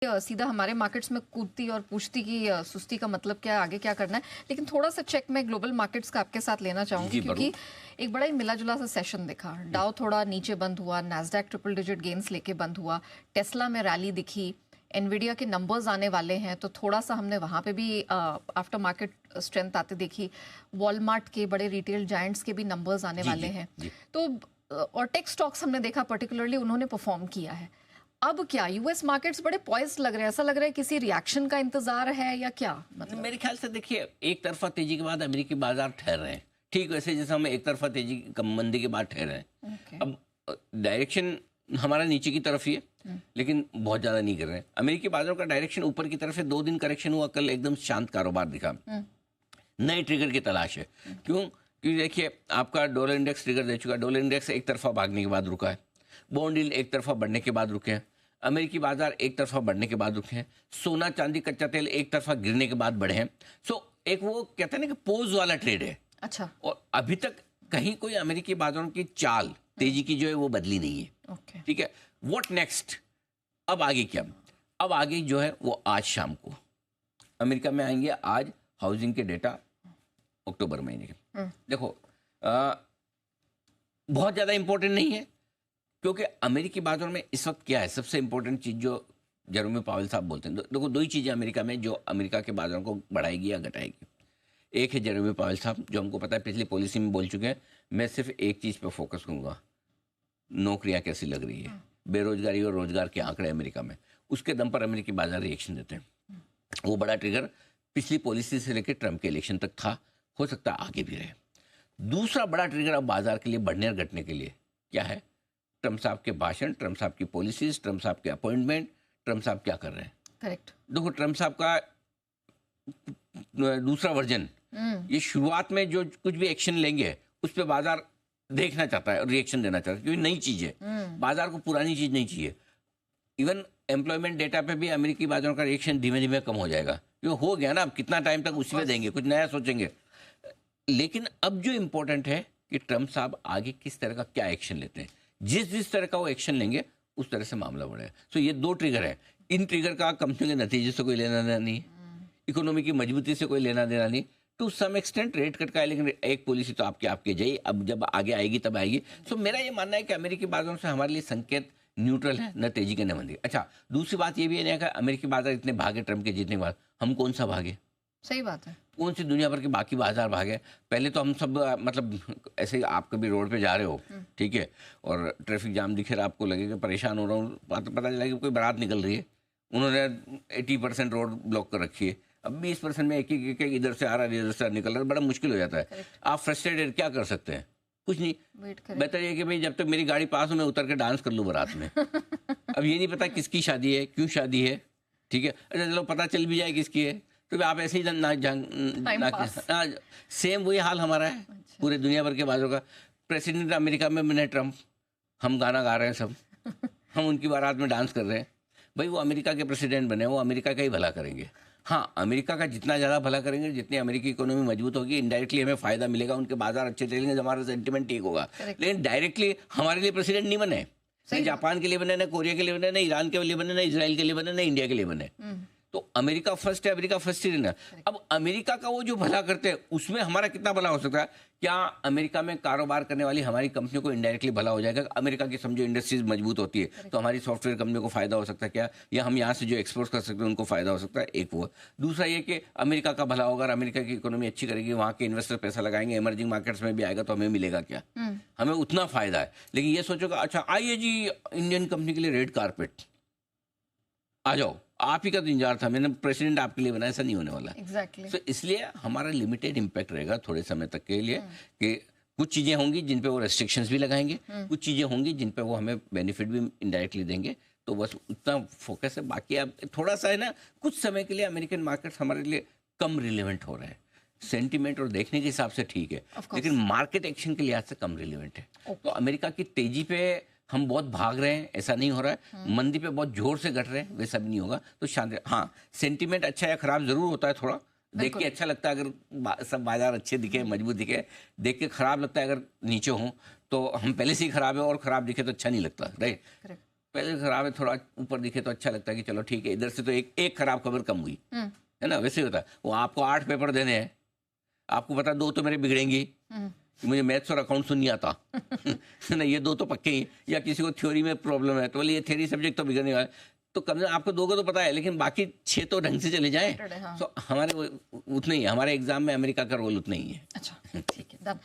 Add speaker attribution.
Speaker 1: सीधा हमारे मार्केट्स में कूदती और पूछती कि सुस्ती का मतलब क्या है, आगे क्या करना है। लेकिन थोड़ा सा चेक मैं ग्लोबल मार्केट्स का आपके साथ लेना चाहूंगी क्योंकि एक बड़ा ही मिला जुला सा सेशन दिखा। डाउ थोड़ा नीचे बंद हुआ, नैस्डैक ट्रिपल डिजिट गेन्स लेके बंद हुआ, टेस्ला में रैली दिखी, एनवीडिया के नंबर्स आने वाले हैं तो थोड़ा सा हमने वहाँ पे भी आफ्टर मार्केट स्ट्रेंथ आते देखी। वॉलमार्ट के बड़े रिटेल जायंट्स के भी नंबर्स आने वाले हैं। तो और टेक स्टॉक्स हमने देखा पर्टिकुलरली उन्होंने परफॉर्म किया है। अब क्या यूएस मार्केट्स बड़े पॉइज्ड लग रहे हैं, ऐसा लग रहा है किसी रिएक्शन का इंतजार है या क्या मतलब?
Speaker 2: मेरे ख्याल से देखिए, एक तरफा तेजी के बाद अमेरिकी बाजार ठहर रहे हैं, ठीक वैसे जैसे हम एक तरफा तेजी मंदी के बाद ठहर रहे हैं। अब डायरेक्शन हमारा नीचे की तरफ ही है, लेकिन बहुत ज्यादा नहीं कर रहे हैं। अमेरिकी बाजारों का डायरेक्शन ऊपर की तरफ है। 2 दिन करेक्शन हुआ, कल एकदम शांत कारोबार दिखा। नए ट्रिगर की तलाश है। क्यों? क्योंकि देखिए, आपका डॉलर इंडेक्स ट्रिगर दे चुका है। डॉलर इंडेक्स एक तरफा भागने के बाद रुका है। बॉन्ड यील्ड एक तरफा बढ़ने के बाद रुके हैं। अमेरिकी बाजार एक तरफा बढ़ने के बाद रुके हैं। सोना चांदी कच्चा तेल एक तरफा गिरने के बाद बढ़े हैं। सो एक वो कहते हैं ना कि पोज वाला ट्रेड है।
Speaker 1: अच्छा।
Speaker 2: और अभी तक कहीं कोई अमेरिकी बाजारों की चाल तेजी की जो है वो बदली नहीं है। ठीक है, व्हाट नेक्स्ट? अब आगे क्या? अब आगे जो है वो आज शाम को अमेरिका में आएंगे। आज हाउसिंग के डेटा अक्टूबर महीने के। देखो, बहुत ज्यादा इंपॉर्टेंट नहीं है, क्योंकि अमेरिकी बाजारों में इस वक्त क्या है सबसे इंपॉर्टेंट चीज जो जेरोमी पावेल साहब बोलते हैं। देखो, 2 ही चीजें अमेरिका में जो अमेरिका के बाजारों को बढ़ाएगी या घटाएगी। एक है जेरोमी पावेल साहब, जो हमको पता है पिछली पॉलिसी में बोल चुके हैं, मैं सिर्फ एक चीज पे फोकस करूंगा, नौकरियां कैसी लग रही है, बेरोजगारी और रोजगार के आंकड़े अमेरिका में। उसके दम पर अमेरिकी बाजार रिएक्शन देते हैं। वो बड़ा ट्रिगर पिछली पॉलिसी से लेकर ट्रंप के इलेक्शन तक था, हो सकता है आगे भी रहे। दूसरा बड़ा ट्रिगर अब बाजार के लिए बढ़ने और घटने के लिए क्या है? ट्रंप साहब के भाषण, ट्रंप साहब की पॉलिसीज, ट्रंप साहब के अपॉइंटमेंट, ट्रंप साहब क्या कर रहे हैं।
Speaker 1: करेक्ट।
Speaker 2: देखो, ट्रंप साहब का दूसरा वर्जन, ये शुरुआत में जो कुछ भी एक्शन लेंगे उस पर बाजार देखना चाहता है और रिएक्शन देना चाहता है, क्योंकि नई चीज है। बाजार को पुरानी चीज नहीं चाहिए। इवन एम्प्लॉयमेंट डेटा पे भी अमेरिकी बाजारों का रिएक्शन धीमे धीमे कम हो जाएगा, क्योंकि हो गया ना, अब कितना टाइम तक उसी में देंगे, कुछ नया सोचेंगे। लेकिन अब जो इंपॉर्टेंट है कि ट्रंप साहब आगे किस तरह का क्या एक्शन लेते हैं। जिस तरह का वो एक्शन लेंगे उस तरह से मामला बढ़ेगा। सो ये 2 ट्रिगर है। इन ट्रिगर का कंपनी के नतीजे से कोई लेना देना नहीं, इकोनॉमी की मजबूती से कोई लेना देना नहीं। To some extent rate cut का है, लेकिन एक पॉलिसी तो आपके जाइए, अब जब आगे आएगी तब आएगी। सो मेरा ये मानना है कि अमेरिकी बाजारों से हमारे लिए संकेत न्यूट्रल है, न तेजी के न मंदी। अच्छा, दूसरी बात ये भी है कि अमेरिकी बाजार इतने भागे ट्रंप के जीतने के बाद, हम कौन सा भागे?
Speaker 1: सही बात है।
Speaker 2: कौन सी दुनिया भर के बाकी बाजार भागे? पहले तो हम सब मतलब ऐसे ही, आप कभी रोड पे जा रहे हो, ठीक है, और ट्रैफिक जाम दिखे रहा, आपको लगेगा परेशान हो रहा हूँ, पता चला कि कोई बारात निकल रही है, उन्होंने 80% रोड ब्लॉक कर रखी है। अब 20% में एक इधर से आ रहा है, इधर से निकल रहा है, बड़ा मुश्किल हो जाता है। आप फ्रस्ट्रेटेड क्या कर सकते हैं? कुछ नहीं। बेहतर ये कि भाई जब तक मेरी गाड़ी पास हो मैं उतर के डांस कर लूँ बारात में। अब ये नहीं पता किसकी शादी है, क्यों शादी है, ठीक है। अच्छा, चलो पता चल भी जाए किसकी है तो आप ऐसे ही सेम वही हाल हमारा है। अच्छा। पूरे दुनिया भर के बाजारों का। प्रेसिडेंट अमेरिका में बने ट्रंप, हम गाना गा रहे हैं सब, हम उनकी बारात में डांस कर रहे हैं। भाई वो अमेरिका के प्रेसिडेंट बने, वो अमेरिका का ही भला करेंगे। हाँ, अमेरिका का जितना ज़्यादा भला करेंगे, जितनी अमेरिकी इकोनॉमी मजबूत होगी, इनडायरेक्टली हमें फायदा मिलेगा, उनके बाजार अच्छे चलेंगे, हमारा सेंटिमेंट ठीक होगा। लेकिन डायरेक्टली हमारे लिए प्रेसिडेंट नहीं बने, न जापान के लिए बने, न कोरिया के लिए बने, न ईरान के लिए बने, न इजराइल के लिए बने, न इंडिया के लिए बने। तो अमेरिका फर्स्ट है, अमेरिका फर्स्ट ही रहना। अब अमेरिका का वो जो भला करते हैं उसमें हमारा कितना भला हो सकता है? क्या अमेरिका में कारोबार करने वाली हमारी कंपनियों को इनडायरेक्टली भला हो जाएगा? अमेरिका की समझो इंडस्ट्रीज मजबूत होती है तो हमारी सॉफ्टवेयर कंपनियों को फायदा हो सकता है क्या? या हम यहाँ से जो एक्सपोर्ट कर सकते हैं उनको फायदा हो सकता है? एक वो। दूसरा ये कि अमेरिका का भला होगा, अमेरिका की इकोनॉमी अच्छी करेगी, वहाँ के इन्वेस्टर पैसा लगाएंगे, इमर्जिंग मार्केट्स में भी आएगा तो हमें मिलेगा क्या? हमें उतना फायदा है। लेकिन ये सोचोगा अच्छा आइए जी इंडियन कंपनी के लिए रेड कारपेट, आ जाओ, आप ही का तो इंतजार था, मैंने प्रेसिडेंट आपके लिए बनाया, ऐसा नहीं होने वाला।
Speaker 1: एग्जैक्टली।
Speaker 2: तो इसलिए हमारा लिमिटेड इम्पैक्ट रहेगा थोड़े समय तक के लिए, कि कुछ चीजें होंगी जिन पे वो रेस्ट्रिक्शंस भी लगाएंगे, कुछ चीजें होंगी जिन पे वो हमें बेनिफिट भी इनडायरेक्टली देंगे। तो बस उतना फोकस है। बाकी अब थोड़ा सा है ना, कुछ समय के लिए अमेरिकन मार्केट्स हमारे लिए कम रिलेवेंट हो रहे हैं। सेंटीमेंट और देखने के हिसाब से ठीक है, लेकिन मार्केट एक्शन के लिहाज से कम रिलेवेंट है। तो अमेरिका की तेजी पे हम बहुत भाग रहे हैं ऐसा नहीं हो रहा है, मंदी पे बहुत जोर से घट रहे हैं वैसा भी नहीं होगा। तो शांति। हाँ, सेंटीमेंट अच्छा या खराब जरूर होता है, थोड़ा देख के अच्छा लगता है अगर सब बाजार अच्छे दिखे, मजबूत दिखे। देख के खराब लगता है अगर नीचे हो, तो हम पहले से ही खराब है और खराब दिखे तो अच्छा नहीं लगता, राइट। पहले खराब है, थोड़ा ऊपर दिखे तो अच्छा लगता है कि चलो ठीक है, इधर से तो एक खराब खबर कम हुई, है ना। वैसे ही होता है। वो आपको 8 पेपर देने हैं, आपको पता 2 तो मेरे बिगड़ेंगी, मुझे मैथ्स और अकाउंट्स नहीं आता है ना, ये 2 तो पक्के ही। या किसी को थ्योरी में प्रॉब्लम है तो बोले ये थ्योरी सब्जेक्ट तो बिगड़ने वाला है, तो कम से कम आपको 2 को तो पता है, लेकिन बाकी 6 तो ढंग से चले जाए।
Speaker 1: हाँ।
Speaker 2: तो हमारे उतना ही, हमारे एग्जाम में अमेरिका का रोल उतना ही है।
Speaker 1: अच्छा, ठीक है, डन।